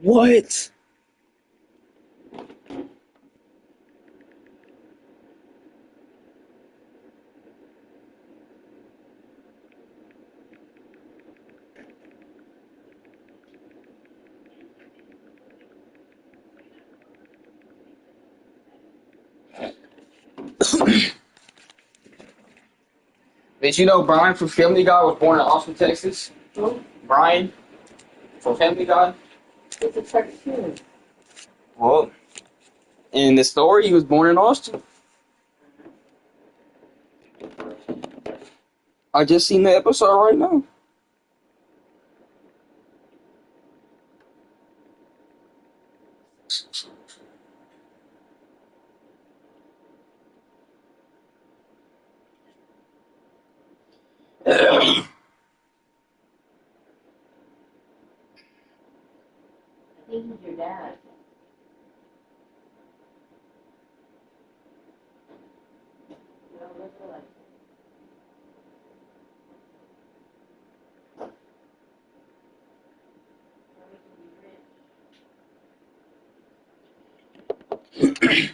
What? Did you know Brian from Family Guy was born in Austin, Texas? Who? Brian from Family Guy? It's a cartoon. Well, in the story, he was born in Austin. I just seen the episode right now. I think he's your dad. No, look alike. Or he can be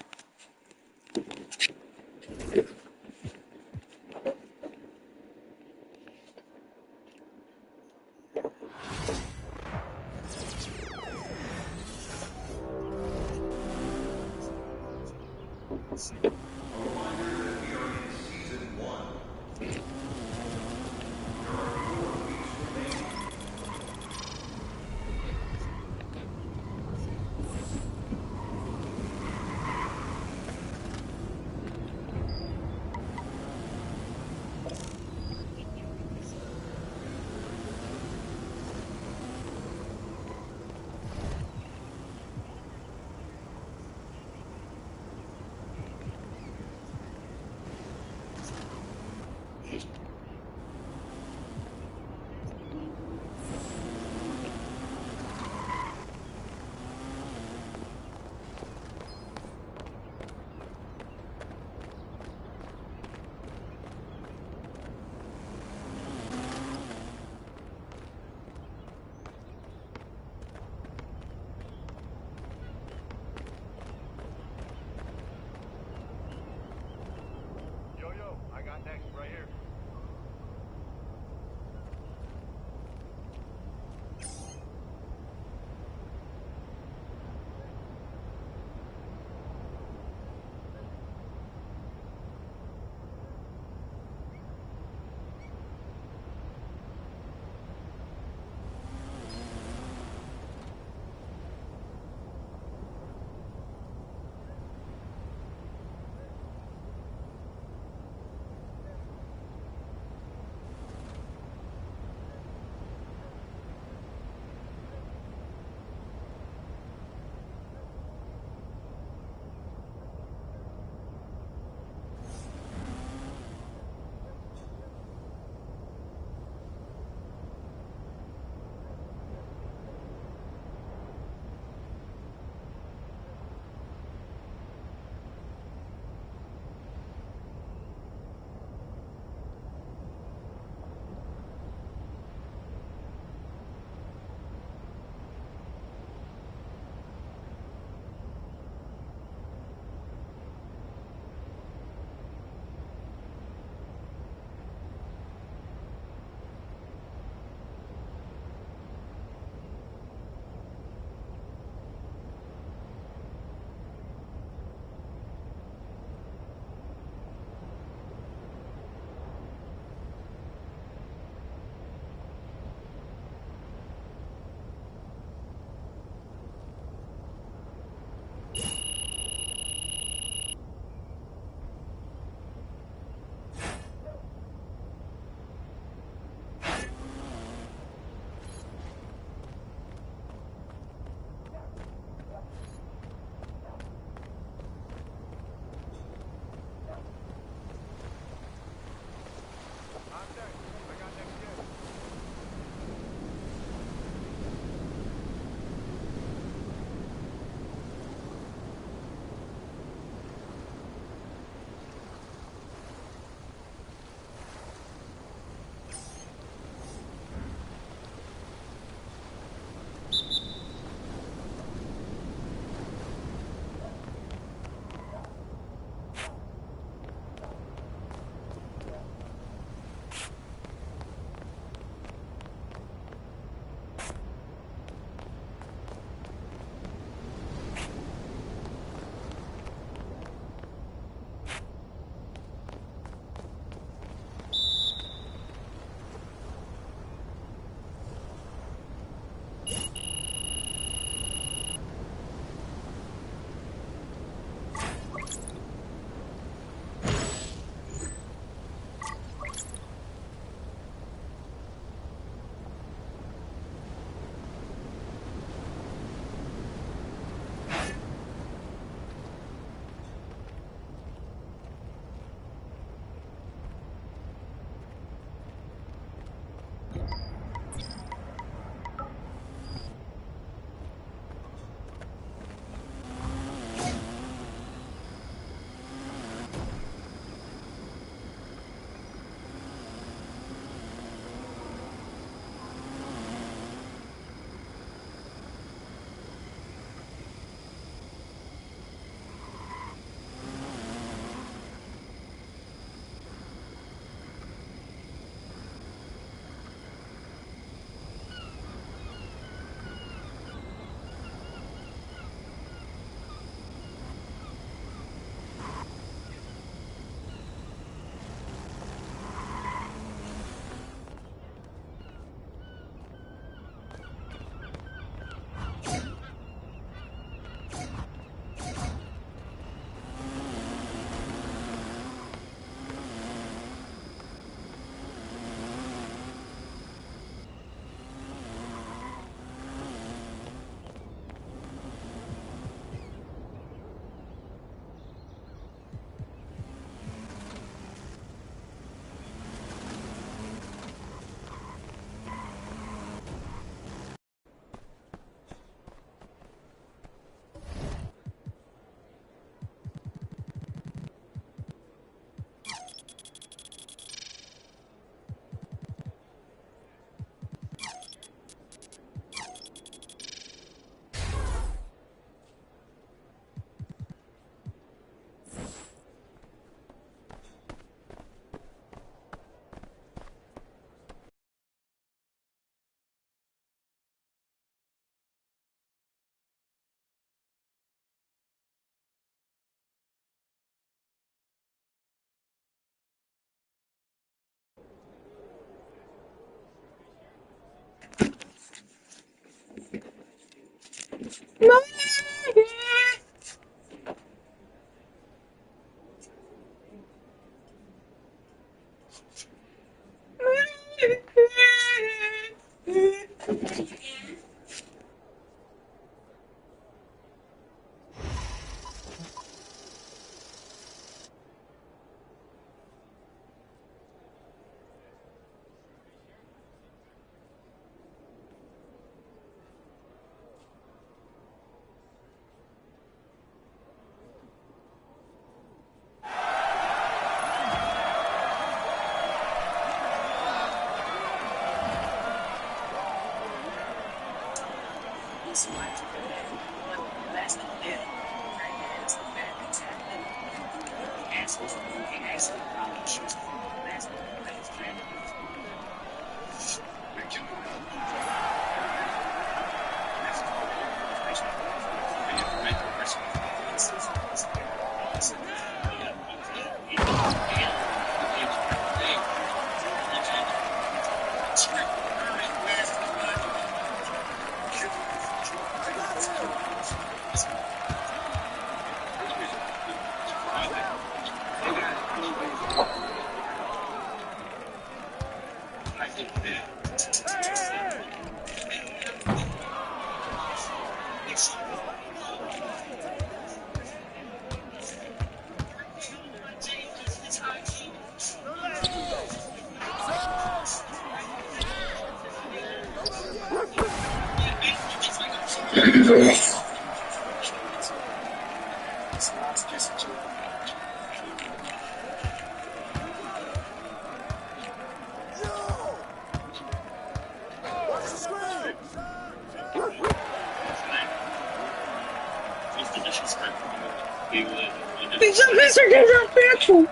These Mexicans are faithful.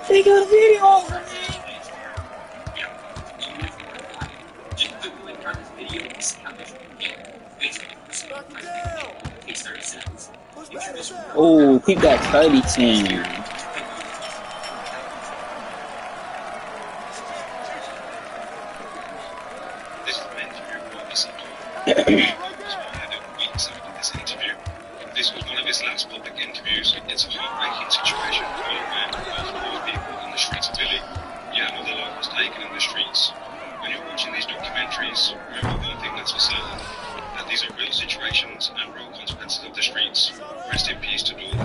They got video over me. Oh, keep that 30 10. This was one of his last public interviews. It's a heartbreaking situation for young men, both poor people in the streets of Billy. Yeah, another life was taken in the streets. When you're watching these documentaries, remember one thing that's for certain, that these are real situations and real consequences of the streets. Rest in peace to Dawg.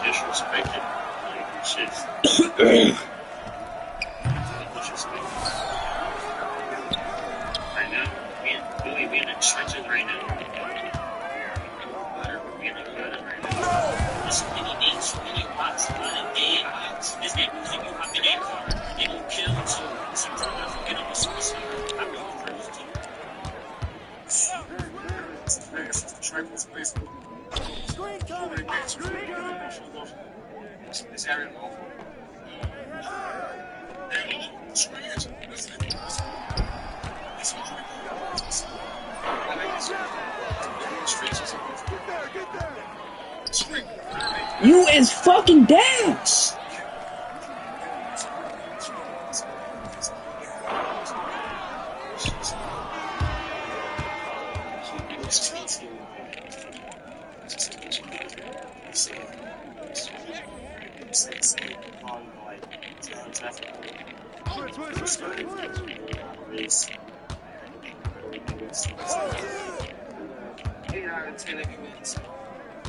Disrespected. Like, shit's right now, Billy being in trenches right now. Being a cutter right now. There's so many names, so many bots, a lot of dead bots. This nigga was like, you hop in that car, they gon' kill you too. Sometimes I forget I'm a suicide. I be on purpose too. It's the trifles, basically. This area of awful. You is fucking dash.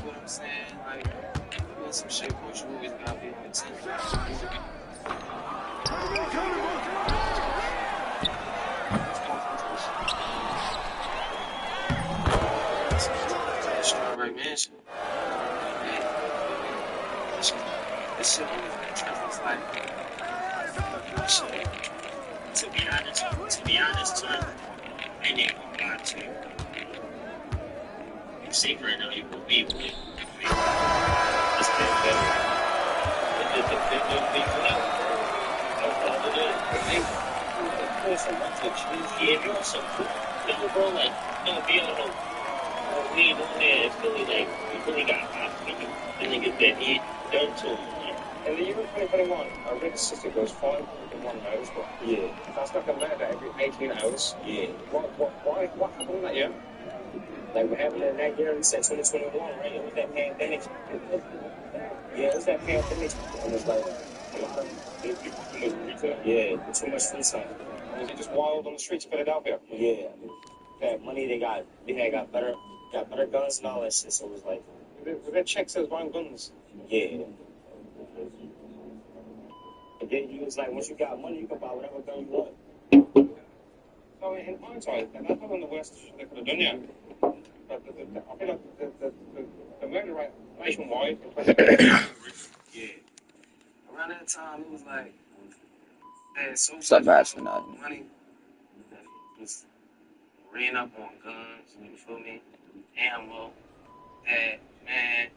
What I'm saying, like, doing some shit, coach, you always gotta be on the team. Right, man. This shit always been trust like, To be honest, son, I ain't even gonna lie to you. You safe right now, you will be with me. It's been better. It's been big for now. Yeah, if you want some food, no, bro, like, don't be on no weed on there. It's really like, you really got hot for you. The niggas that did done to him. Like, In the year 2021, our rate statistic goes 501 miles, but yeah, that's like a murder every 18 hours. Yeah. What happened that year? Like what happened in that year? We said 2021, right? It was that pandemic. Yeah, it was that pandemic. It was like a lot of too much free time. Was it just wild on the streets of Philadelphia? Yeah. That money they had got better guns and all that shit. So it was like, we got checks that was buying guns. Yeah. And then he was like, once you got money, you can buy whatever gun you want. So in hindsight, and that's not on the West they could have done yet. But I feel like the murder rate nationwide. Yeah. Around that time, it was like, so Stop asking that. money was ran up on guns, you feel me? Ammo, that, man.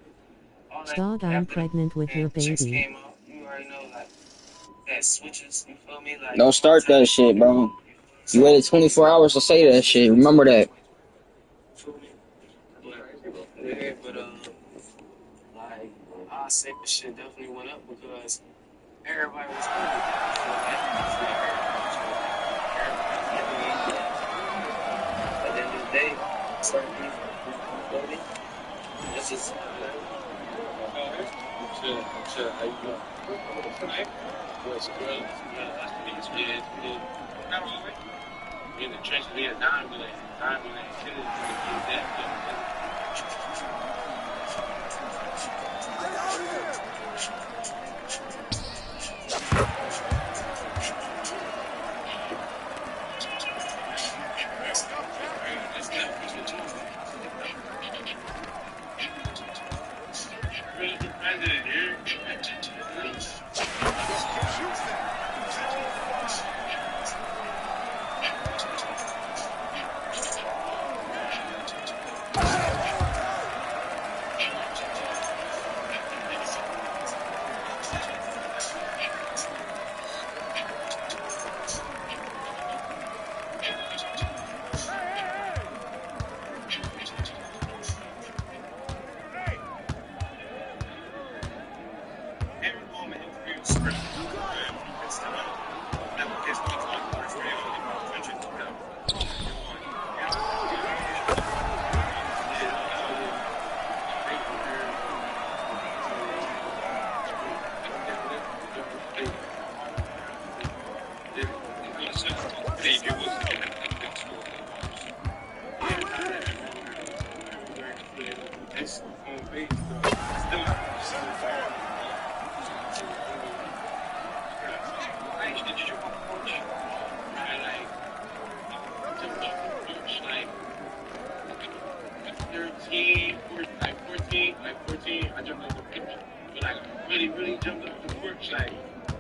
All that. Dawg, I'm After pregnant with your chicks baby. came out, you already know, like, that switches, you feel me? Like, Don't start that shit, bro. You waited 24 hours to say that shit. Remember that. Yeah, but like, I say the shit definitely went up because everybody was hungry. At the end of the day, certain people, this is chill. How you doing? Tonight? What's good? Yeah, that's the biggest kid. Not always. In the trenches, we had 9 million. 9 million kids.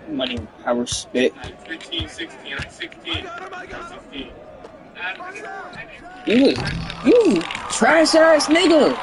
Money, I respect. 15, 16, like 16. You trash ass nigga.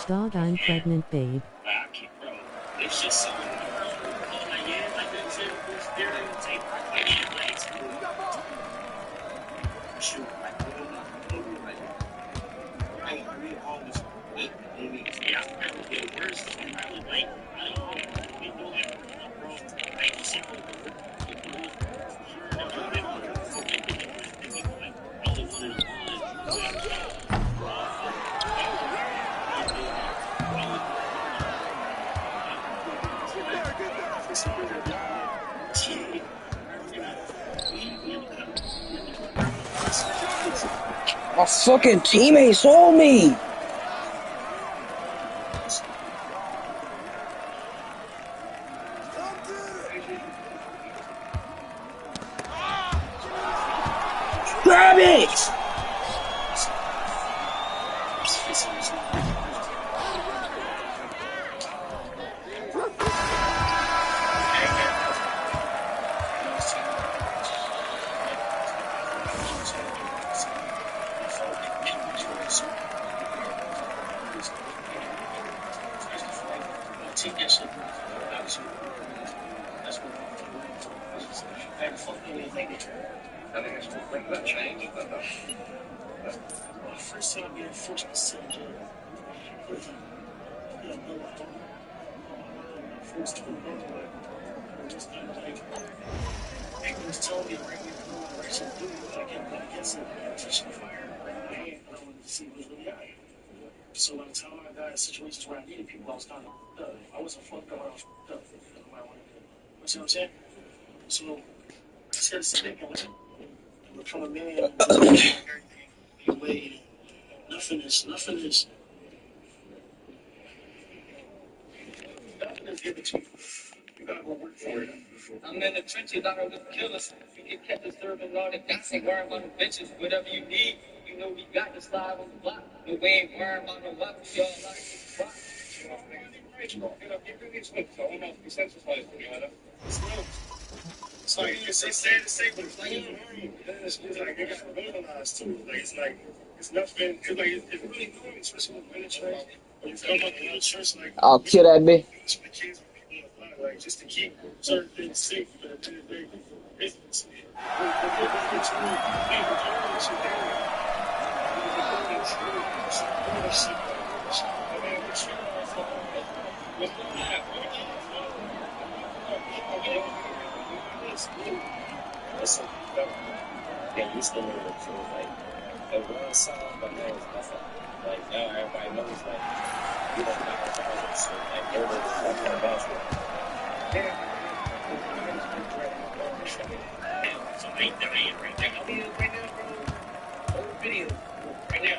Dawg, I'm pregnant, babe. It's just so like, yeah, like the typical stereotype, like, shoot, like, I mean, all this, yeah, I would get worse. I would like, I don't know, we know that, bro, like, see, all they wanted to My fucking teammates on me. Grab it! I think it's to bring that change. First time being forced to sit down. Forced to just like people was telling me right before I should do it. I guess it touched the fire right in my hand, but I wanted to see what was really hot. So by the time I got in situations where I needed people, I was kind of fucked up. I wasn't fucked up, I was fucked up. You see what I'm saying? So I just had to sit back and listen. Become a man, everything, away, nothing is given to you. You gotta go work for it. I'm in the trenches, I don't just kill us. You get kept disturbing all the guys, ain't worrying about the bitches. Whatever you need, you know we got to slide on the block. No, we ain't worrying about no weapons, y'all like this rock. So it's sad to say, but it's like it's like you gotta realize too. Like it's nothing. Cause like it's really good, especially with military. When you come up in the church, like I'll kill that bitch. for the kids, people like just to keep certain things safe. But at the end of the day, it's Listen, yeah, you still know what you like. The one song, but now it's nothing. Like, now everybody knows, like, you don't know how to so, like, everybody's like, that basketball. So I ain't dying right now. I'll be right now, bro. Old video. Right now.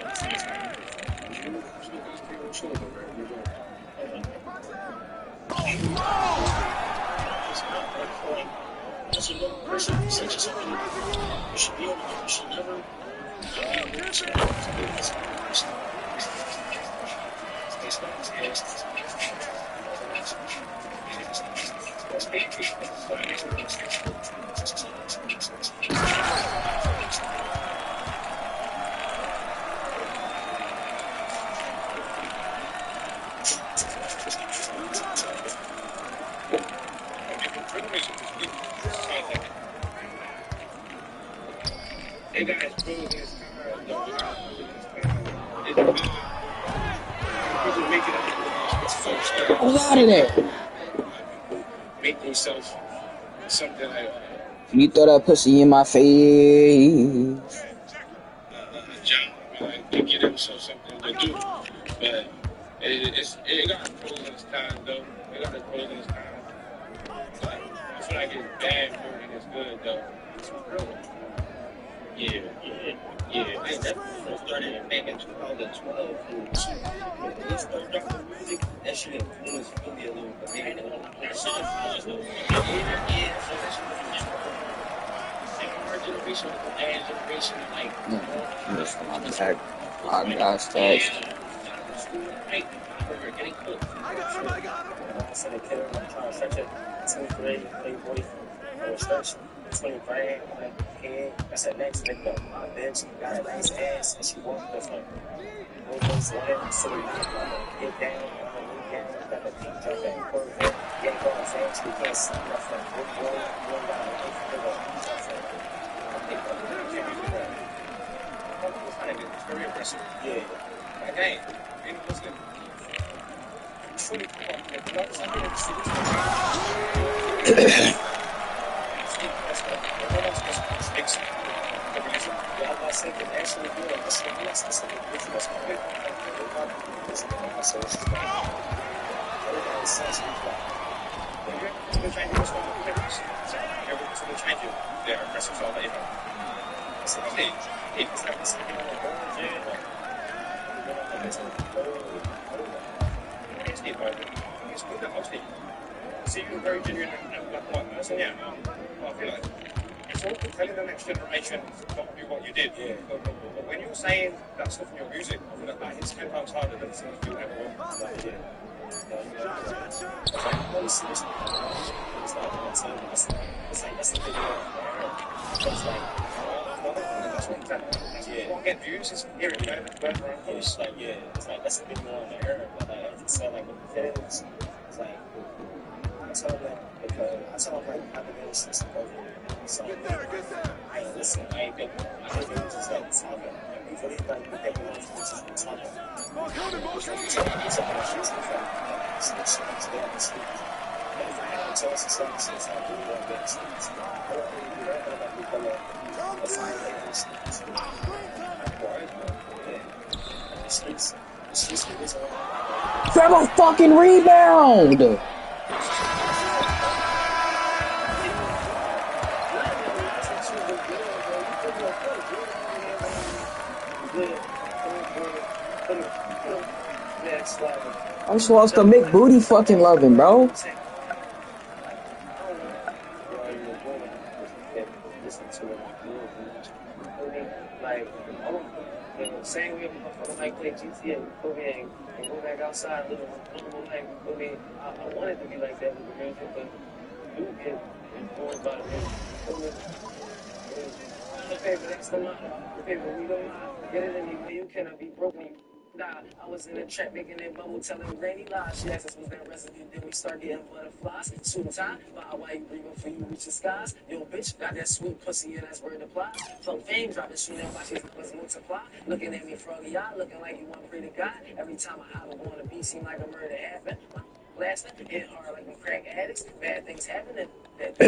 As a young person, such as something you should be able to do. You should never Hey guys, bro, this I was out of there. make yourself something like You throw that pussy in my face. a job, like to get himself something to do. But it got pros and its cons though. It got its pros and its cons. But I feel like it's bad more than it's good though. Yeah. I definitely first started making 2012. When we started dropping music, that shit influenced me a little bit. That shit influenced me. Yeah, so that shit was our generation, the last generation, like, This one I'm tag. I got tags. I said a kid, I'm trying to stretch it. 10th grade, Playboy, stretch 20 grand, like, head. That's the next nigga. My bitch got a nice ass, and she walked with her. Almost land, so we get down, lay down, got the pink jump and curve. You ain't going fast, you can't see nothing. You ain't got a life, nigga. I think I'm gonna carry that. It's very impressive. Yeah. Like, hey, ain't listening. Truly, if you notice, I didn't see this. Every reason. Yeah, I'm not saying that actually, you know, this is the bitch that's quick. So it's just like, everybody says, you're trying to do this one with parents. So they're trying to, they're aggressive, so I'll let you know. I said, hey, it's like, it's like, you know, like, yeah, like, you know, like, it's like, it's deep, but it's good that hosting. See, you're very genuine and black and white person, yeah. Well, I feel like it's all telling the next generation don't do what you did. Yeah. But when you're saying that stuff in your music, I feel like that hits 10 times harder than things you ever will. Like, yeah. It's like, honestly, it's like, that's the thing. It's like, that's what you won't get views, is hearing better around close. Like, yeah, it's like, that's the big one on the air. But like, as I said, like, with the kids, it's like, I tell them, because I tell them, like, I've been in since the COVID. So, I ain't listen, I ain't been, I think it was just like talking. And we really, like, we think we was just talking. It's like, she's like, if I had to tell us to say this, it's like, we want to get sleeps. I don't really do that, but I'm like, we come up, let's find out the sleeps. The sleeps, the reason why. Grab a fucking rebound! I'm supposed to make booty fucking loving, bro. Saying we like play GTA, go ahead and go back outside a little more like, I wanted to be like that with the music, but you get influenced by the music. Okay, but that's the line. Okay, but we don't mind. Get it anyway, you cannot be broken. Nah, I was in the trap making that bubble, telling granny lies. She asked us was that residue, then we start getting butterflies. Suit and tie, why you breathing for you reach the skies? Yo, bitch, got that sweet pussy, and that's where it applies. From fame, dropping shooting, watch his pussy multiply. Looking at me froggy eye, looking like you want pray to God. Every time I hop up on a beat, seem like a murder happened. Blasting, hit hard like them crack addicts. Bad things happen, that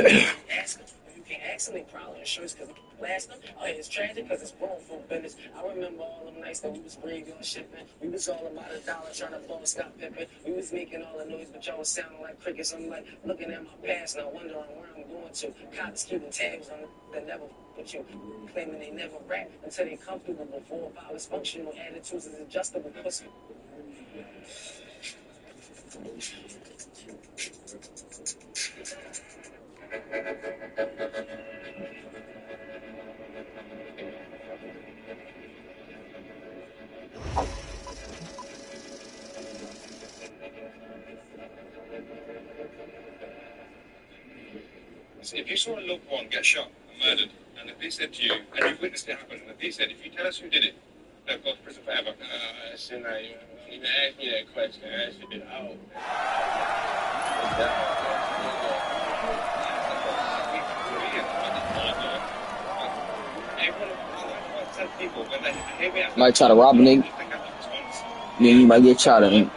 asking. You can't ask them, probably insurance because last them. Oh, it's tragic because it's wrongful business. I remember all them nights that we was graveyard shipping. We was all about $1 trying to ball Scott Pippen. We was making all the noise, but y'all was sounding like crickets. I'm like looking at my past now, wondering where I'm going to. Cops keeping tabs on that never with you, claiming they never rap until they comfortable. Before powers functional, attitudes is adjustable. Pussy. So if you saw a loved one get shot and murdered, and if they said to you, and you witnessed it happen, and if they said, if you tell us who did it, they'll go to prison forever. So now you don't even ask me that question. I should be out. Might try to rob a nigga. Then you might get shot at him.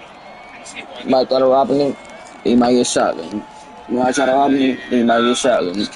You might try to rob a nigga. Then you might get shot at him. You might try to rob a nigga. Then you might get shot at him.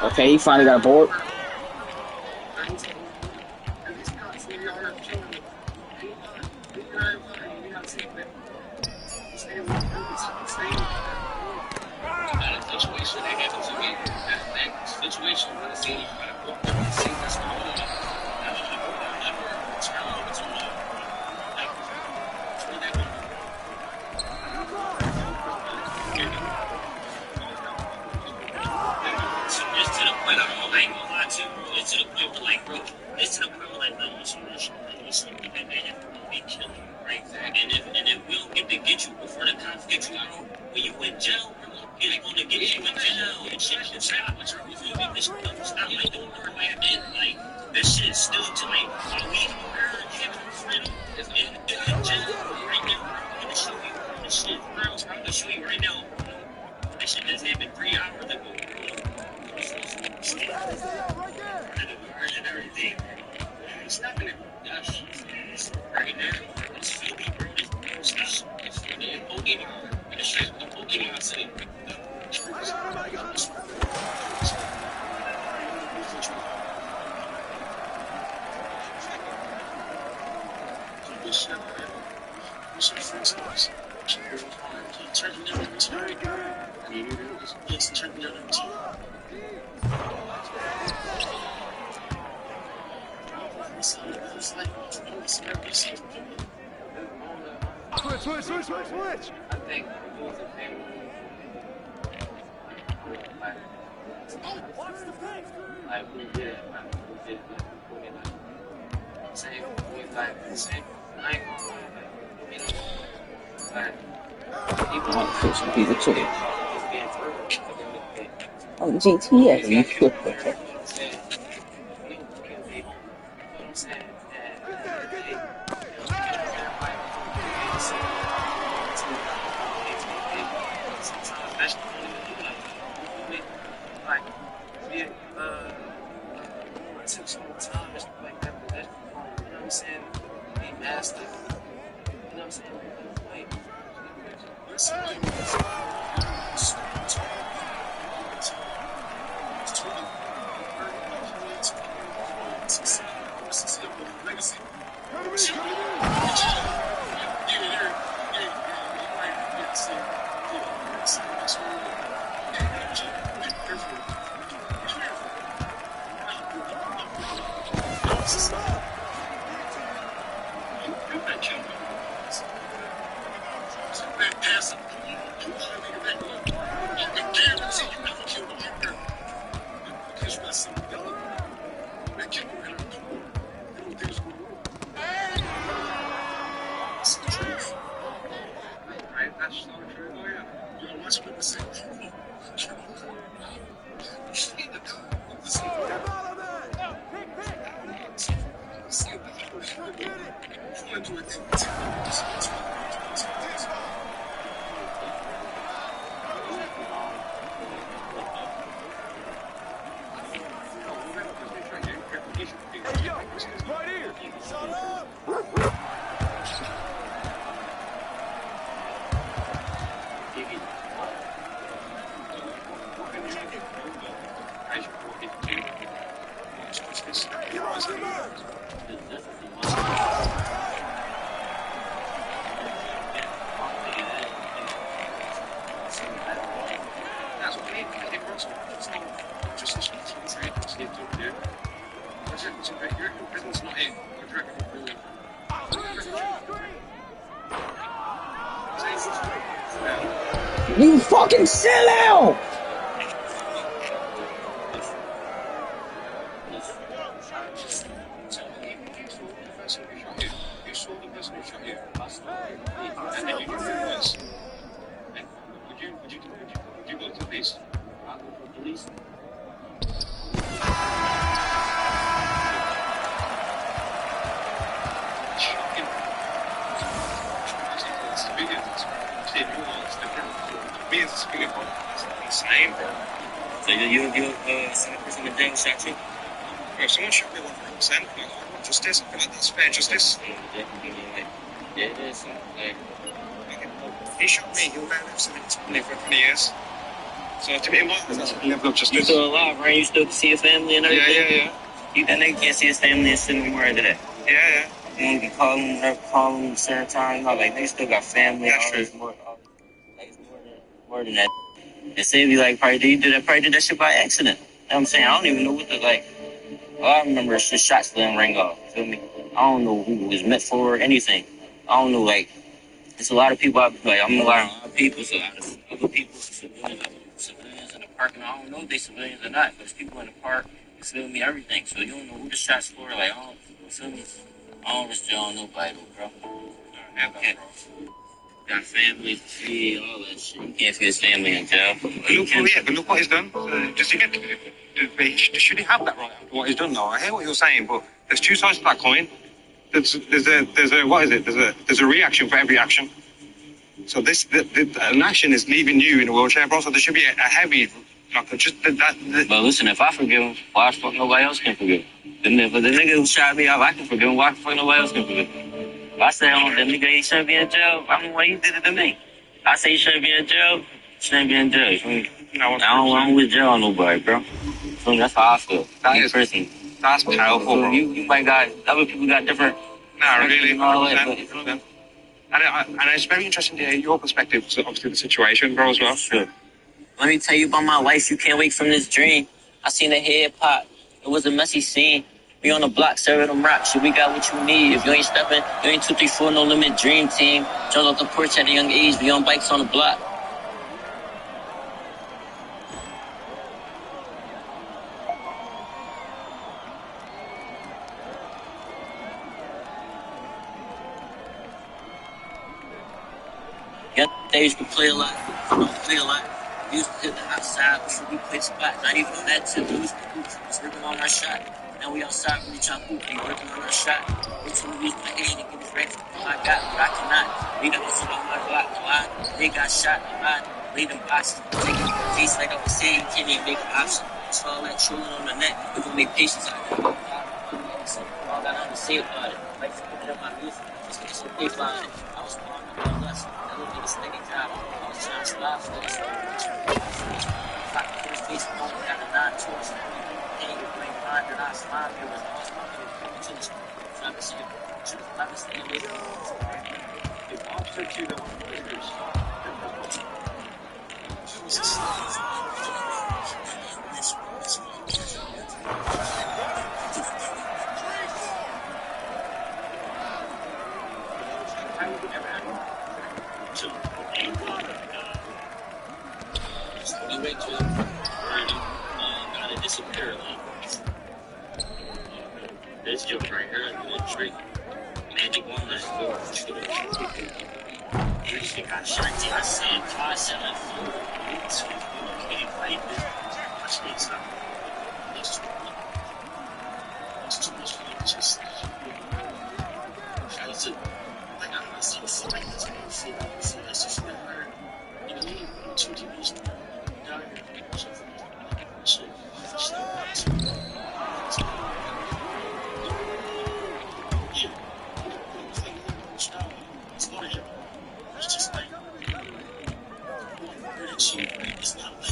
Okay, he finally got bored. when you in jail, bro, it's gonna get you in jail and shit can stop. You feel me? This stuff will stop like the word like that. Like this shit still to like are we here giving freedom in jail right now, bro? I'm gonna show you this shit, bro. I'm gonna show you right now. This shit just happened 3 hours ago, bro. And everything, bro. It's stopping it. That's right now. It's filthy, bro. It's filthy. It's Pokemon. It's shit. The Pokemon City. Switch! I think it was a family. Like, who did it? Like, who did it? Same, same. I ain't gonna lie, Fish and pizza chicken. like, Oh, GTS. You cook for it. You fucking sell out! So you send a person to jail shot you? Bro, someone shot me 100%. Like, I want justice. I feel like that's fair justice. Yeah, it is. Like, If he shot me, he'll bear live something for 20 years. So to me, in my eyes, that's a level of you justice. still alive, right? You still can see your family and everything? Yeah. That nigga can't see his family and send him where to that. Yeah. You want to be calling them the same time. You know, like, they still got family. That's true. It's more than that. And say be like, probably did that shit by accident. You know what I'm saying? I don't even know what the, like, all I remember is just shots didn't ring off. Feel me? I don't know who it was meant for or anything. I don't know, like, there's a lot of people, I'm relying on a lot of people, so a lot of other people, civilians in the park, and I don't know if they civilians or not, but there's people in the park, you feel me, everything, so you don't know who the shots for, like, you feel me? I don't know nobody, bro. Okay. Got family to feed, all that shit. You can't feed his family in jail. But look what he's done. Just to get, should he have that right after what he's done? Though I hear what you're saying, but there's two sides to that coin. There's a what is it? There's a reaction for every action. So an action is leaving you in a wheelchair, bro. So there should be a heavy, like But listen, if I forgive him, why the fuck nobody else can forgive him? Then if the nigga who shot me up, I can forgive him. Why the fuck nobody else can forgive him? If I say, oh, that nigga, he shouldn't be in jail, I mean, why he did it to me? If I say he shouldn't be in jail, he shouldn't be in jail. You feel me? I don't with jail on nobody, bro. You feel me? That's how I feel. That's powerful, bro. You might got, other people got different. Nah, really. And all that, but, you feel me? And it's very interesting to hear your perspective, obviously, the situation, bro, as well. Sure. Let me tell you about my life. You can't wake from this dream. I seen the head pop. It was a messy scene. We on the block serving them rocks. Shit, we got what you need. If you ain't stepping, you ain't 2, 3, 4, no limit dream team. Jumped off the porch at a young age. We on bikes on the block. Young days we play a lot. We don't play a lot. We used to hit the outside before we played spots. Not even on that tip. We used to hoop. Was working on our shot. Now we outside when we try to hoop. Ain't working on our shot. Which one we use my head and get this ready for all I got, but I cannot. We got what's on my block. Why? They got shot. I laid in boxes. Taking the face like I was saying. You can't even make an option. It's all that trolling on the net. We gonna make patience out of it. All got nothing to say about it. Like to put it up my music. Just get some paper on it. I was born with no less. That little nigga steady job. I was trying to slide for this. If I could put his face on, got a 9 tours. Can't even bring mine that I slide. It was all smart. To this. Trying to see it. I'm just saying this. If after two, that one was We went to gotta disappear like this joke right here and then trick. Magic one let's go. She got shot. I said, I said I flew. Okay, like this. Watch this. It's too much for you. Just try to like I'm not seeing shit like this. See that's just not her. You know, you 2 TVs down here. Shit. It's not him. It's just like it's not like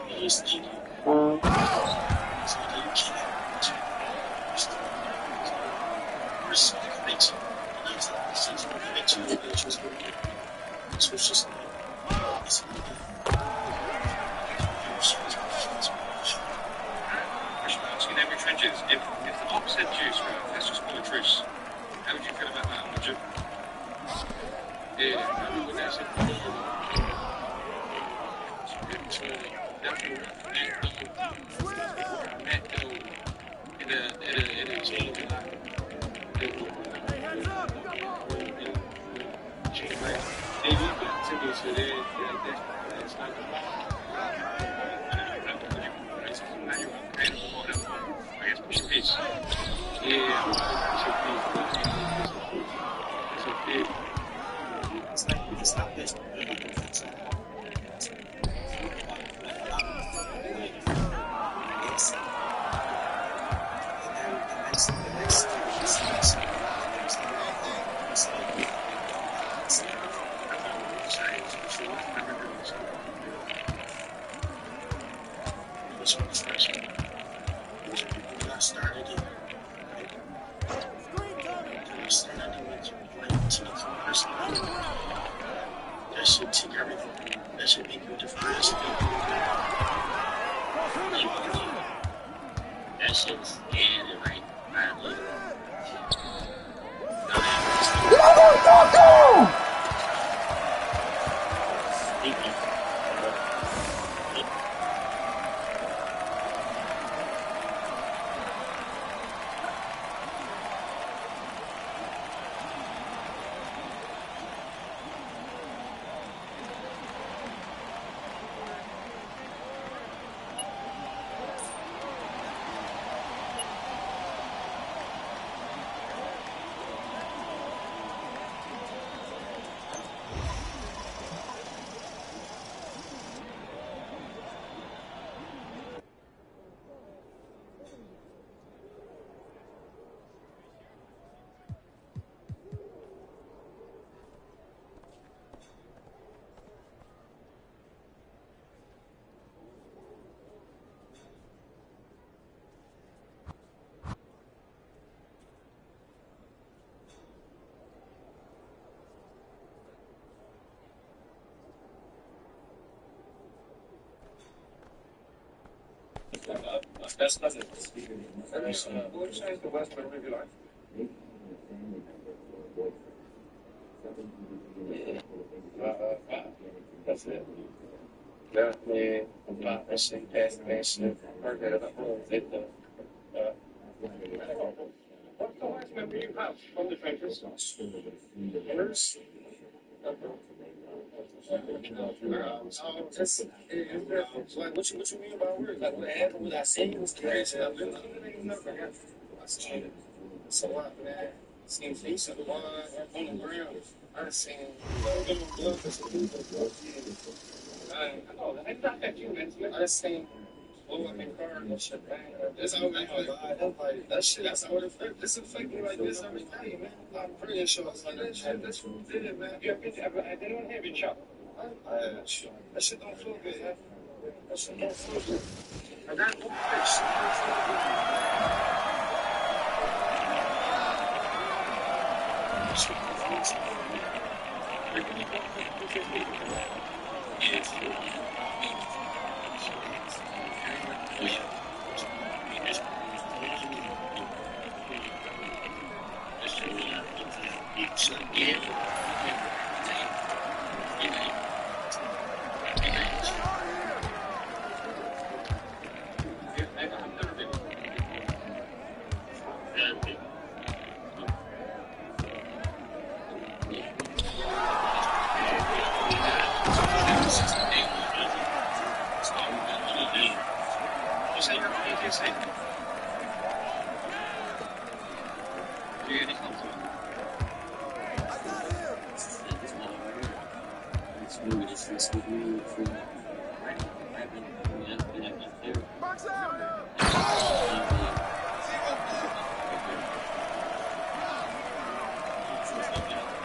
it's thinking. So you so it's just it's in every trenches. If the op said juice, let's just call it truce. How would you feel about that, would you? Yeah, I mean, what they said. It'll change a lot. They do that to me, so that's not I guess push a piece. Yeah, It's not this. That should take everything. That should make you a different person. That shit's scared right. Look. That's nothing. What changed the West for your life? That's it. Yeah, man, that shit, passing that shit. Heard that at home. What the last member you have from the trenches? Nurse? Like, what you mean by words? Like, what happened? What I seen was crazy. I seen it. It's a lot, man. Seen face of the wine on the ground. I seen blood. I seen blow up in cars and shit, man. That's how like that shit. That's how it affects. This affect me like this every day, man. I'm pretty sure it's like that shit. That's what did it, man. You ever had anyone have you shot? That shit don't feel good, man. That shit don't feel good. I got no fish.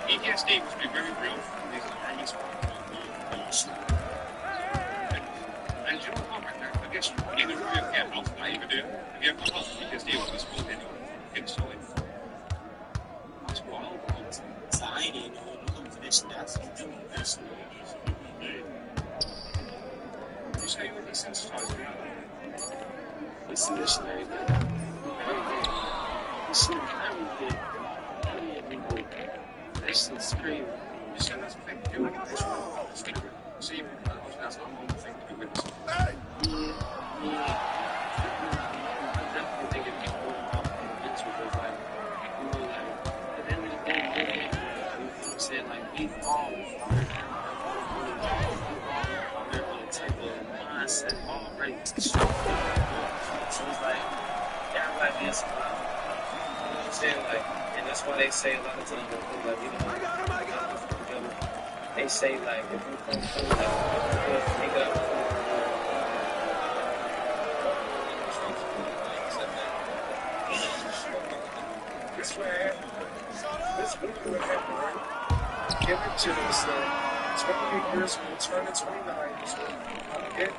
PTSD must be very real. And you know what, I guess in the room you can't help I even do. If you ever lost PTSD with this whole thing, it's so it's wild. I ain't even know you come to this shit. That's this. You say you were desensitized now. Listen, this shit ain't this shit everything. This is crazy. You said that's a thing to do with this one. See, that's not one thing to do with this. Definitely think it'd be cool into it, like, at the end of the day, I'm saying, like, we all are on a type of mindset already. So it's like, everybody is, you know what I'm saying, like, and that's why they say a lot of times, like, you know, they say, like, if you come through, like, nigga, this way, this week would happen, right? Give it to us, 28 years old, turning 29 years old. I'm getting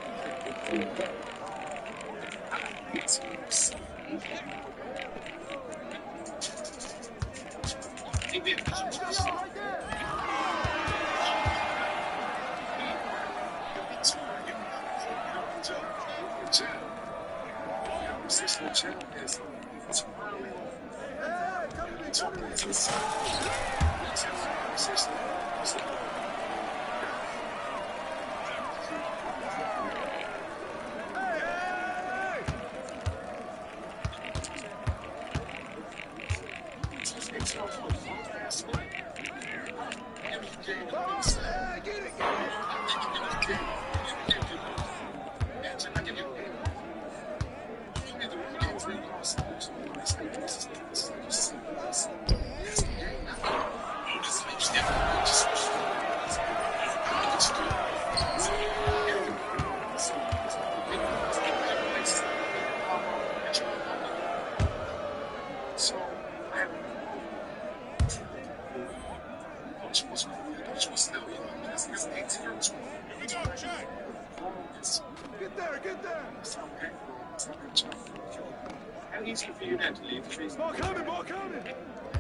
How easy for you now to leave the trees? More coming!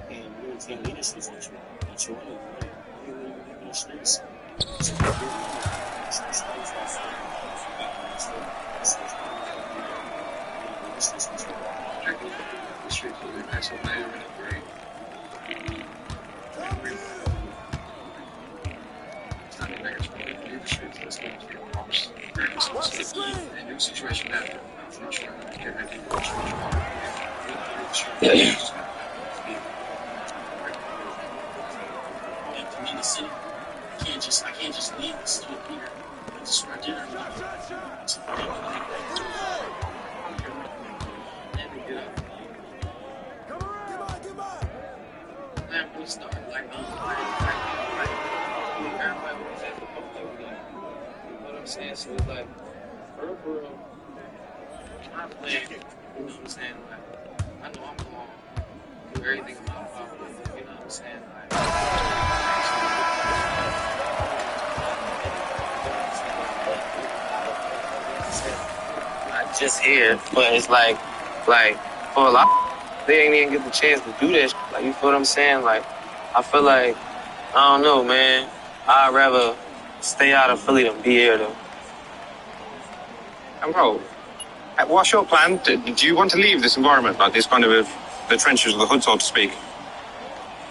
and really tell leadership that you want to you live in the streets. It's this control. The streets will be nice and later in the grade. It's not a negative. Leave the streets. Let's go to your house. Very responsible. In your situation now, I'm not sure how to get ready for the streets. And from in the city, I can't just leave the city here. It's just right there. Never good. Then we start like everybody was at the point that we like, you know what I'm saying? So it's like, for real, I'm playing, you know what I'm saying? Like, I know I'm going to do everything in my power, you know what I'm saying? Like, not just here, but it's like for a lot, they ain't even get the chance to do that. Like, you feel what I'm saying? Like, I feel like, I don't know, man. I'd rather stay out of Philly than be here, though. And bro, what's your plan? Do you want to leave this environment, like this kind of the trenches of the hood, so to speak?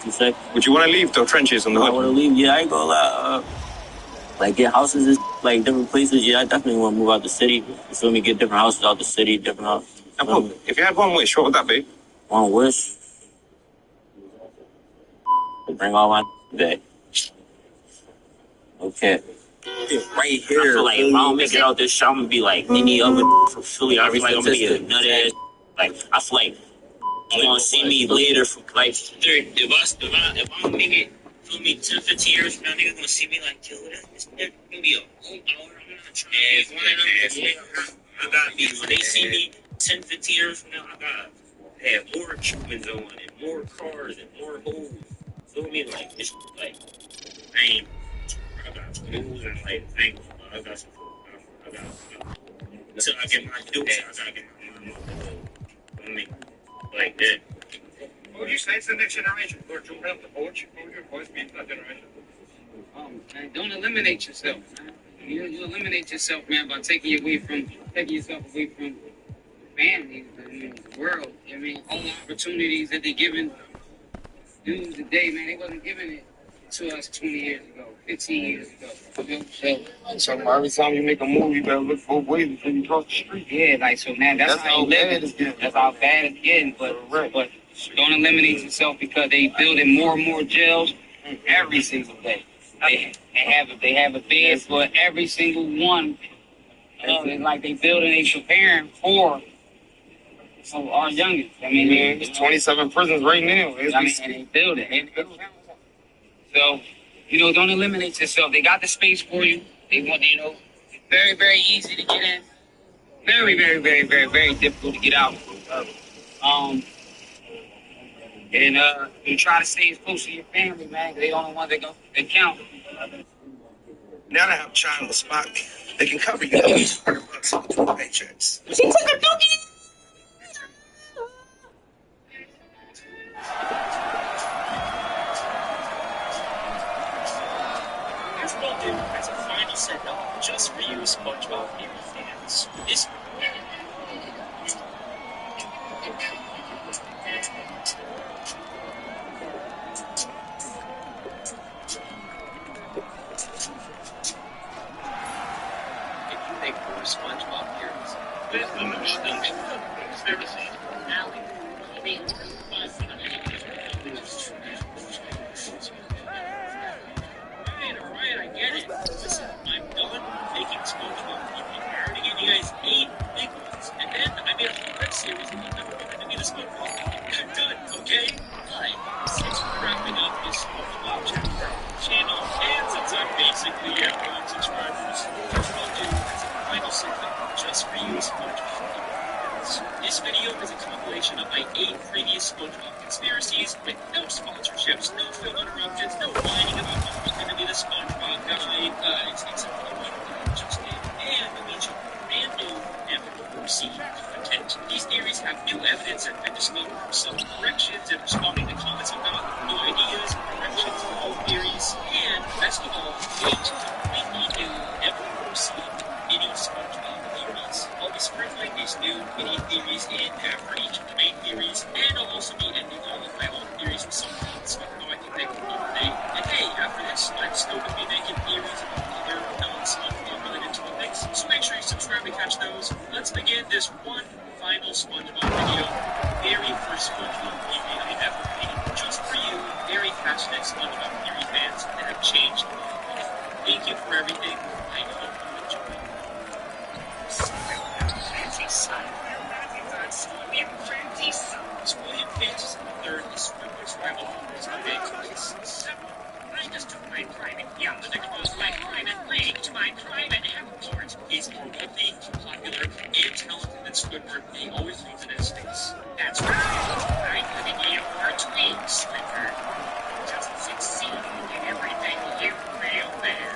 You say? Would you want to leave the trenches and the I want to hood? leave. Yeah, I ain't gonna lie. Like get houses and like different places. Yeah, I definitely want to move out the city. You feel me? Get different houses out the city, different houses. And bro, if you had one wish, what would that be? One wish. Bring all my day. Okay. Right here. I feel like if I don't make it out this shit, I'm gonna be like any other from Philly. I feel like I'm gonna get a nut ass. Like I feel like you gonna see me later from like if I don't make it, feel me 10, 15 years from now, niggas gonna see me like, yo, this nigga gonna be a whole hour. I'm not trying to be one of them. I gotta be when they see me 10, 15 years from now, I gotta have more achievements on and more cars and more hoes. Feel me? Like it's like I got schools and like things. I got some. Until I get my dukes, I gotta get my mom. Feel me? Like that. What would you say to the next generation? Or to help the coach? What would your voice be to that generation? Man, don't eliminate yourself, man. You eliminate yourself, man, by taking yourself away from family, the world. I mean, all the opportunities that they giving dudes today, man, they wasn't giving it to us 20 years ago, 15 years ago. You know? So every time you make a move, you better look both ways before you cross the street. Yeah, like so now that's how you live. That's how bad it's getting. But don't eliminate yourself because they building more and more jails every single day. They have a bed for every single one. It's like they building, they preparing for our youngest. I mean, There's 27 prisons right now. and they building. So, don't eliminate yourself. They got the space for you. They want, very, very easy to get in. Very, very, very, very, very difficult to get out. You try to stay as close to your family, man. They the only ones that count. Now they have a child spot. They can cover you $100 in between paychecks. She took a dookie. Here's what I'll do as a final send-off just for you SpongeBob theory fans. This If you make more SpongeBob theories, there's no extinction, conspiracy, alley, Alright, I get it. Listen, I'm done making SpongeBob theories. I already gave you guys 8 big ones, and then I made a whole web series and you never wanted to be the SpongeBob theory. I'm done, okay? But since we're wrapping up this SpongeBob chapter channel, and since I'm basically at 1 subscribers, here's what I'll do as a final segment just for you SpongeBob theories. This video is a compilation of my 8 previous SpongeBob conspiracies with no sponsorships, no film interruptions, no whining about who's going to be the SpongeBob guy, except for the one that I just did. And we meet you brand new FOC content. These theories have new evidence that have been discovered from some corrections and responding to comments about new ideas, corrections for all theories, and best of all, 8 completely new FOC mini SpongeBob theories. I'll be sprinkling these new mini theories in we'll be making theories about other non-SpongeBob-related topics, so make sure you subscribe to catch those. Let's begin this one final SpongeBob video. Very first SpongeBob theory I ever made, just for you, very passionate SpongeBob theory fans that have changed my life. Thank you for everything. I hope you enjoy. William Page is the third, the Squidward's rival is the big case. I just took my private yacht across my private lake to my private airport. He's more wealthy, popular, and talented than Squidward, and he always leaves in his face. That's right. I'm living you for tweets, Squidward. Just succeed in everything you fail there.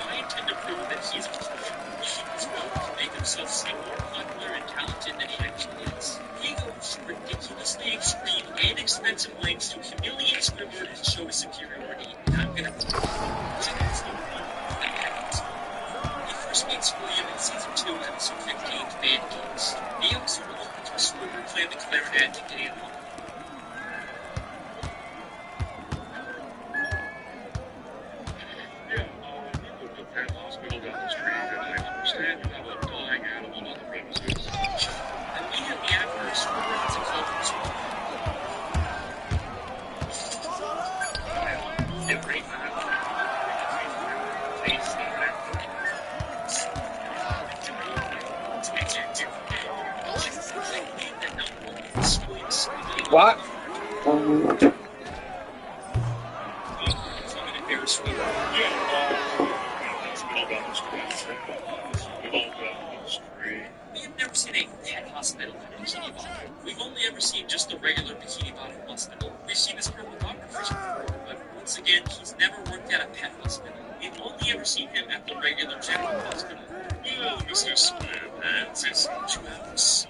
I intend to prove that he's a professional. He's going to make himself seem more popular and talented than he actually is. He goes to ridiculously extreme and expensive lengths to humiliate Squidward and show his superiority. And I'm gonna prove it. He first meets William in season 2, episode 15, Band Games. He also opens with Squidward playing the clarinet to get in. Immediately after, Squidward has a call from Squidward. What? We have never seen a pet hospital in Bikini Bottom. We've only ever seen just the regular Bikini Bottom hospital. We've seen his chromatographer before, but once again, he's never worked at a pet hospital. We've only ever seen him at the regular general hospital. Well, Mr. Squidward, this jokes.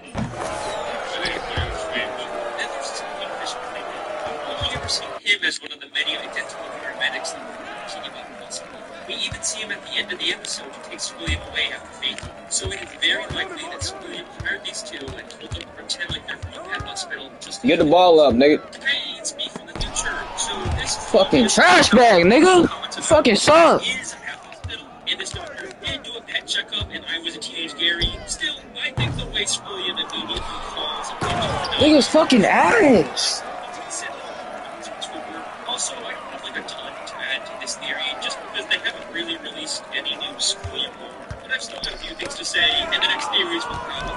Then there's his Kingfish clinic. We've only ever seen him as one of the many identical paramedics that work at Bikini Bottom hospital. We even see him at the end of the episode who takes William away after fainting. So it is very likely that William hired these two and told them to pretend like they're from a pet hospital just to Get the ball up, nigga. Hey, it's me from the future. So this Fucking trash bag, nigga. Fucking suck. is a pet hospital, and this doctor did do a pet checkup, and I was a teenage Gary. Still, I think the way William immediately calls Nigga's fucking ass. Also, I don't have like a ton to add to this theory, just because they haven't really released any new William lore. But I've still got a few things to say, and the next theories will probably.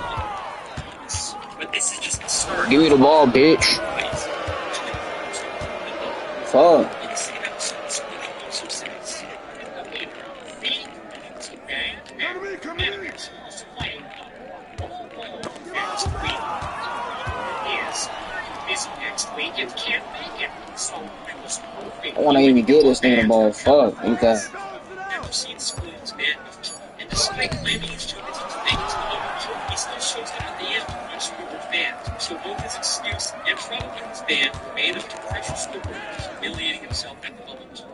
But this is just the start. Give me the ball, bitch. Fuck. I wanna even get this nigga the ball. Fuck. Okay. Never seen William's band, and despite claiming he's too busy to make it to the moment, he still shows up at the end to watch Squidward's band. So both his excuse and probably his band were made up to pressure Squidward into humiliating himself at the moment.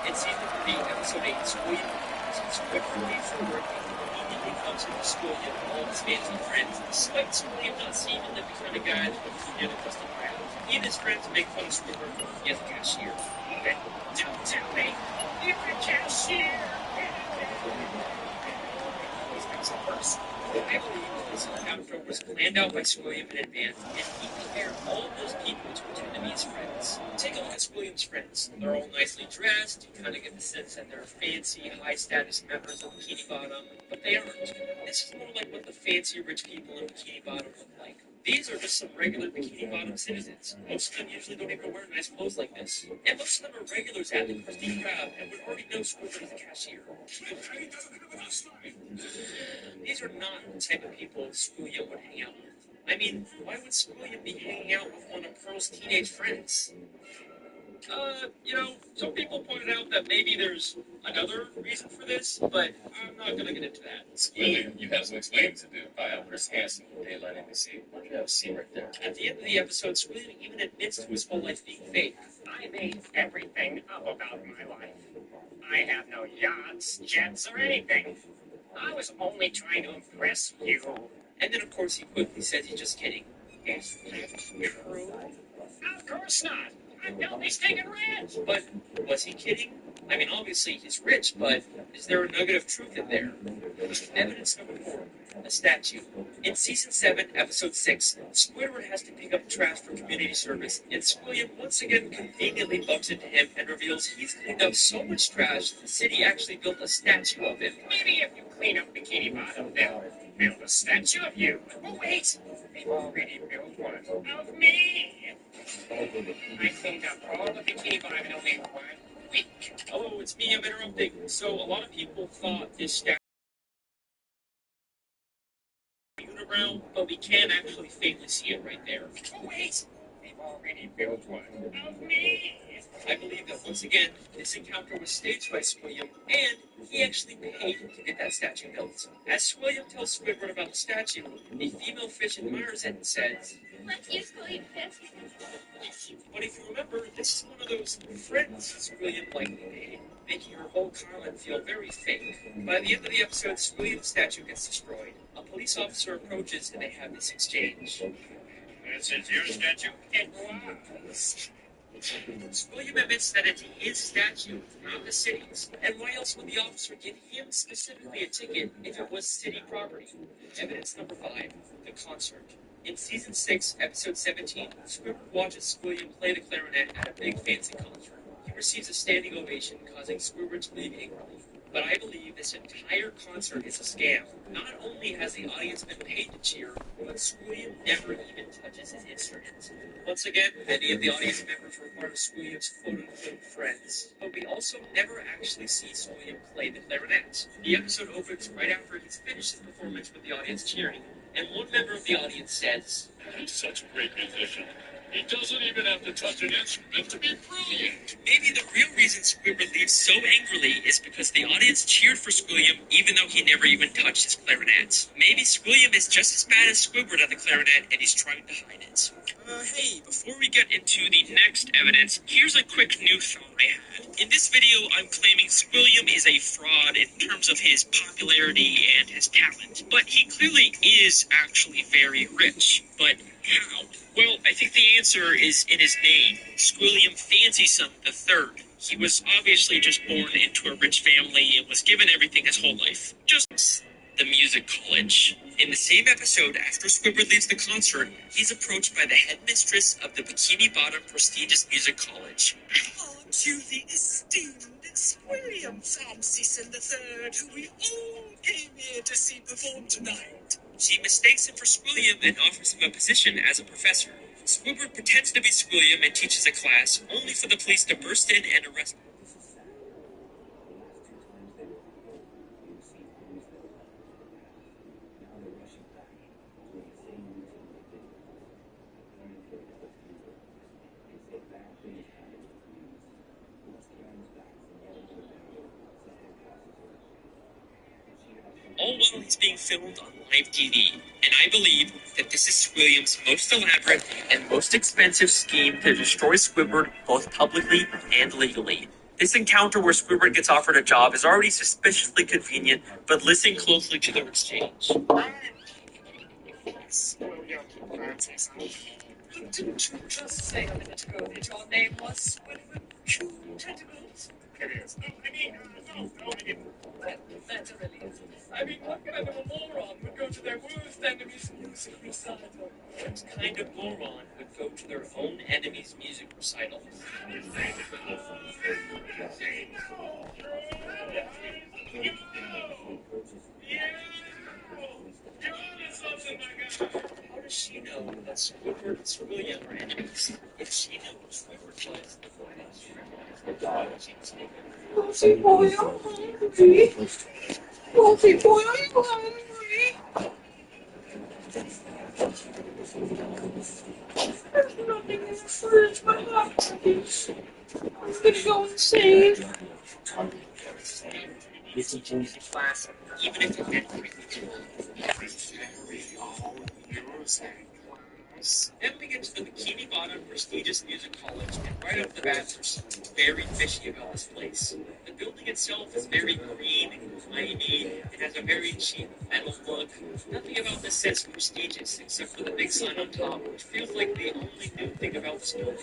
In season 3, episode 8, William Squidward leaves for work and immediately comes into school with all of his fancy friends, despite William not seeming to be the kind of guy that would forget a custom crowd. He and his friends make fun of Squidward when he has a cashier. Don't tell me, you're a cashier! He's got some worse. I believe this outro was planned out by William in advance, and he prepared all of those people to pretend to be his friends. Take a look at William's friends. They're all nicely dressed. You kind of get the sense that they're fancy, high-status members of Bikini Bottom, but they aren't. This is more like what the fancy rich people in Bikini Bottom look like. These are just some regular Bikini Bottom citizens. Most of them usually don't even wear nice clothes like this. And most of them are regulars at the Krusty Krab and would already know Squidward as a cashier. These are not the type of people William would hang out with. I mean, why would William be hanging out with one of Pearl's teenage friends? Some people pointed out that maybe there's another reason for this, but I'm not gonna get into that. William, you have some explaining to do. I understand some daylight NBC. You have a scene right there. At the end of the episode, William even admits to his whole life being fake. I made everything up about my life. I have no yachts, jets, or anything. I was only trying to impress you. And then, of course, he quickly says he's just kidding. Is that true? Of course not. I'm he's taking rent. But was he kidding? I mean, obviously he's rich, but is there a nugget of truth in there? Evidence number 4, a statue. In season 7, episode 6, Squidward has to pick up trash for community service, and Squilliam once again conveniently bumps into him and reveals he's cleaned up so much trash the city actually built a statue of him. Maybe if you clean up Bikini Bottom, they'll build a statue of you. Oh wait, they've already built one of me. I cleaned up all the Bikini Bottom in only 1 week. Oh, it's me, I'm interrupting. So a lot of people thought this statue unibrow, but we can actually faintly see it right there. Oh wait, they've already built one of me. I believe that once again, this encounter was staged by Squilliam, and he actually paid to get that statue built. As Squilliam tells Squidward about the statue, the female fish admires it and says, Let's use Squilliam fish. but if you remember, this is one of those friends Squilliam likely made, making her whole comment feel very fake. By the end of the episode, Squilliam's statue gets destroyed. A police officer approaches and they have this exchange. This is your statue? It was. Squilliam admits that it's his statue, not the city's. And why else would the officer give him specifically a ticket if it was city property? Evidence number 5, the concert. In season 6, episode 17, Squidward watches Squilliam play the clarinet at a big fancy concert. He receives a standing ovation, causing Squidward to leave angrily. But I believe this entire concert is a scam. Not only has the audience been paid to cheer, but Squilliam never even touches his instrument. Once again, many of the audience members were part of Squilliam's quote-unquote friends. But we also never actually see Squilliam play the clarinet. The episode opens right after he's finished his performance with the audience cheering, and one member of the audience says, He's such a great musician. He doesn't even have to touch an instrument to be brilliant. Maybe the real reason Squidward leaves so angrily is because the audience cheered for Squilliam even though he never even touched his clarinet. Maybe Squilliam is just as bad as Squidward at the clarinet and he's trying to hide it. Hey, before we get into the next evidence, here's a quick new thought I had. In this video, I'm claiming Squilliam is a fraud in terms of his popularity and his talent. But he clearly is actually very rich. But how? Well, I think the answer is in his name, Squilliam Fancyson III. He was obviously just born into a rich family and was given everything his whole life. Just the music college. In the same episode, after Squidward leaves the concert, he's approached by the headmistress of the Bikini Bottom prestigious music college. To the esteemed Squilliam Fancyson III, who we all came here to see perform tonight. She mistakes him for Squilliam and offers him a position as a professor. Squidward pretends to be Squilliam and teaches a class, only for the police to burst in and arrest him. All while he's being filmed on live TV. And I believe that this is Squilliam's most elaborate and most expensive scheme to destroy Squidward both publicly and legally. This encounter where Squidward gets offered a job is already suspiciously convenient, but listen closely to their exchange. Squilliam Fancyson. Didn't you just say a minute ago that your name was Squidward Q Tentacles? It is. No, I didn't. That's a relief. I mean, what kind of a moron would go to their worst enemy's music recital? What kind of moron would go to their own enemy's music recital? How does she know that Squidward and Squilliam are enemies? If she knew who Squidward was, why didn't she recognize the dog she was speaking? Naughty boy, I'm hungry. Naughty boy, are you hungry? There's nothing in the fridge but hot cookies. I'm gonna go insane. Class, even if it didn't bring me to Then we get to the Bikini Bottom prestigious music college, and right off the bat, there's something very fishy about this place. The building itself is very green and grimy. It has has a very cheap metal look. Nothing about this says prestigious except for the big sign on top, which feels like the only new thing about this building.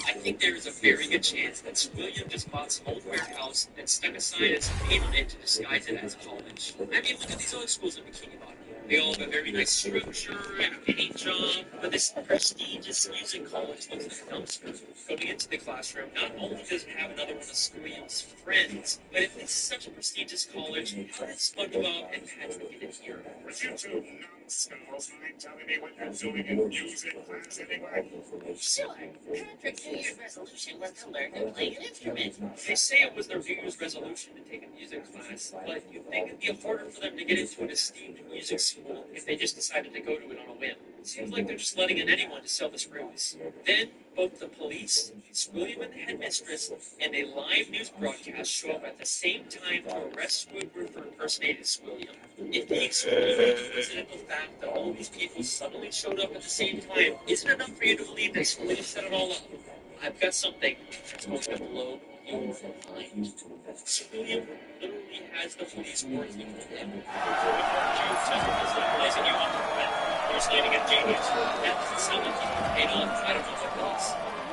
I think there is a very good chance that William just bought some old warehouse and stuck a sign and some paint on it to disguise it as a college. I mean, look at these other schools in Bikini Bottom. They all have a very nice structure and a paint job, but this prestigious music college looks like a dumpster. Going into the classroom, not only does it have another one of Squeal's friends, but if it's such a prestigious college, how did SpongeBob and Patrick get in here? Would you two numbskulls mind telling me what you're doing in music class anyway? Sure. Patrick's New Year's resolution was to learn to play an instrument. They say it was their New Year's resolution to take a music class, but you'd think it'd be harder for them to get into an esteemed music school if they just decided to go to it on a whim. It seems like they're just letting in anyone to sell this ruse. Then, both the police, William and the headmistress, and a live news broadcast show up at the same time to arrest Squidward for impersonating William. If the extremely coincidental fact that all these people suddenly showed up at the same time isn't enough for you to believe that William set it all up, I've got something that's going to blow your mind. William literally has the police working with him. Realizing you hallucinating a genius. That doesn't sound like he can pay off. I don't know what does.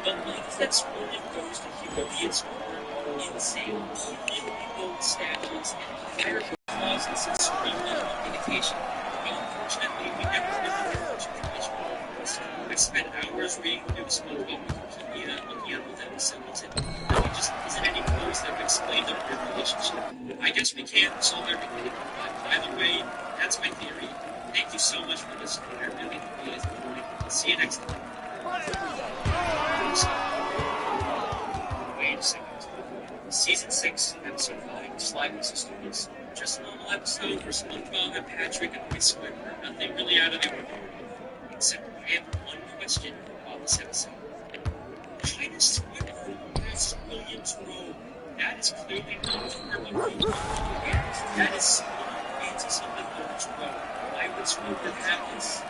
The lengths that William goes to humiliate Squidward are insane. Literally gold statues and fire closets and screaming imitation. Unfortunately, we never really much information about this. I spent hours reading the news about Wikipedia, looking at old episodes, and there just isn't any clues that would explain their weird relationship. I guess we can't solve everything, but either way, that's my theory. Thank you so much for listening. I really hope you guys enjoyed. See you next time. Wait a second. Season 6, Episode 5, Slide with Students. Just a normal episode where SpongeBob and Patrick annoy Squidward. Nothing really out of the ordinary. Except I have one question about this episode. Why does Squidward have William's robe? That is clearly not for William. That is splitting into something William's robe. Why would Squidward have this?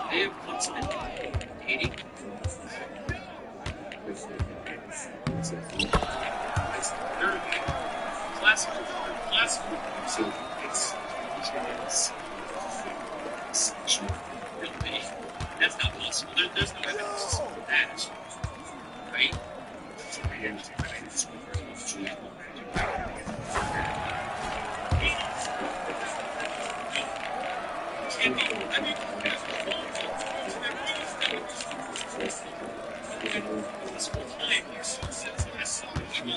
They have once been dating. Classical. So it's really, that's not possible. There's no evidence to support that, right? Can't be. I mean, this whole time, I saw people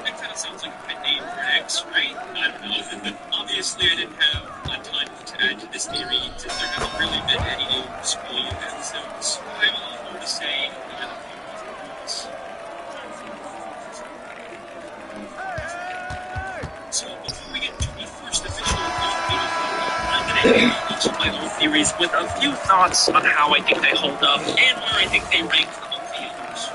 that kind of sounds like a good name for X, right? I don't know. Obviously, I didn't have a ton to add to this theory since there haven't really been any new Squidward episodes. I have a lot more to say in the other few. So before we get into the first official meeting, I'm going to end each of my own theories with a few thoughts on how I think they hold up and where I think they rank among the others.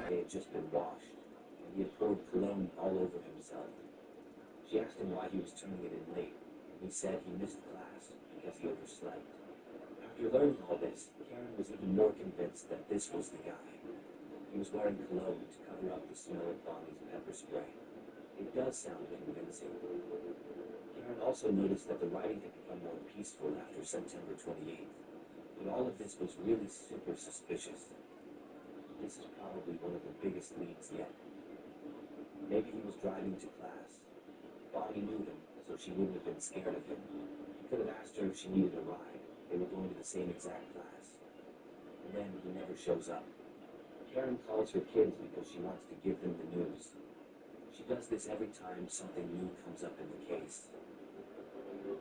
They had just been washed, and he had poured cologne all over himself. She asked him why he was turning it in late, and he said he missed class because he overslept. After learning all this, Karen was even more convinced that this was the guy. He was wearing cologne to cover up the smell of Bonnie's pepper spray. It does sound convincing. Karen also noticed that the writing had become more peaceful after September 28th, but all of this was really super suspicious. This is probably one of the biggest leads yet. Maybe he was driving to class. Bonnie knew him, so she wouldn't have been scared of him. He could have asked her if she needed a ride. They were going to the same exact class. And then he never shows up. Karen calls her kids because she wants to give them the news. She does this every time something new comes up in the case.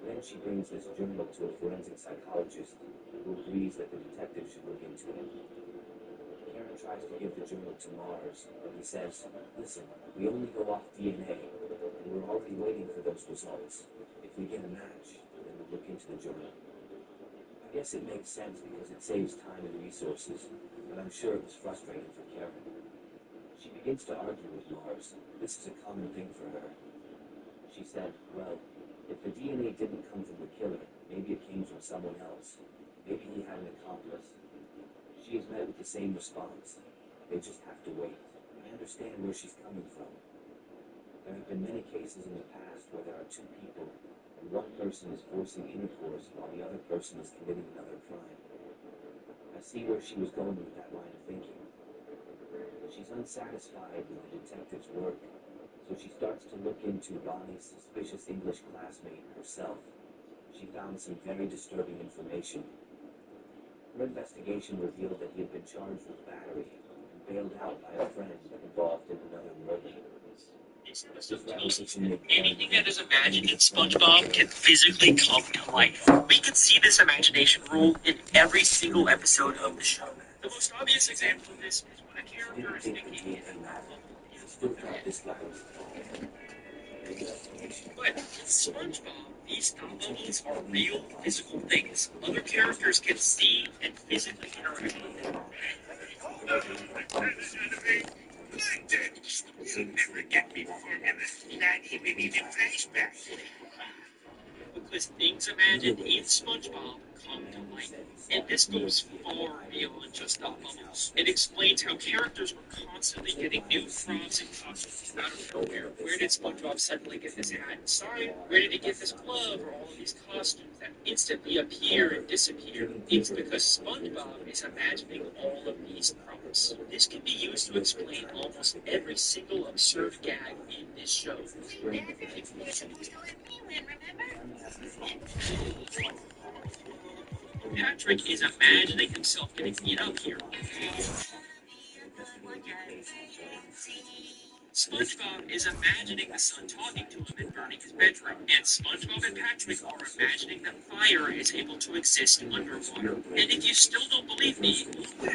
Then she brings this journal to a forensic psychologist who agrees that the detective should look into it. Karen tries to give the journal to Mars, but he says, listen, we only go off DNA, and we're already waiting for those results. If we get a match, then we'll look into the journal. I guess it makes sense because it saves time and resources, but I'm sure it was frustrating for Karen. She begins to argue with Mars. This is a common thing for her. She said, well, if the DNA didn't come from the killer, maybe it came from someone else. Maybe he had an accomplice. She is met with the same response. They just have to wait. I understand where she's coming from. There have been many cases in the past where there are two people, and one person is forcing intercourse while the other person is committing another crime. I see where she was going with that line of thinking. She's unsatisfied with the detective's work, so she starts to look into Bonnie's suspicious English classmate herself. She found some very disturbing information. Her investigation revealed that he had been charged with battery and bailed out by a friend involved in another murder. Anything that is imagined in SpongeBob can physically come to life. We can see this imagination rule in every single episode of the show. The most obvious example of this is when a character is thinking in a novel. But with SpongeBob, these thought bubbles are real physical things. Other characters can see and physically interact with them. You'll never get me formula. Not even in the flashback. Because things imagined in SpongeBob come to life. And this goes far beyond just thought bubbles. It explains how characters were constantly getting new props and costumes out of nowhere. Where did SpongeBob suddenly get this hat and sign? Where did he get this glove or all of these costumes that instantly appear and disappear? It's because SpongeBob is imagining all of these props. This can be used to explain almost every single absurd gag in this show. Patrick is imagining himself getting beat up here. SpongeBob is imagining the sun talking to him and burning his bedroom, and SpongeBob and Patrick are imagining that fire is able to exist underwater. And if you still don't believe me,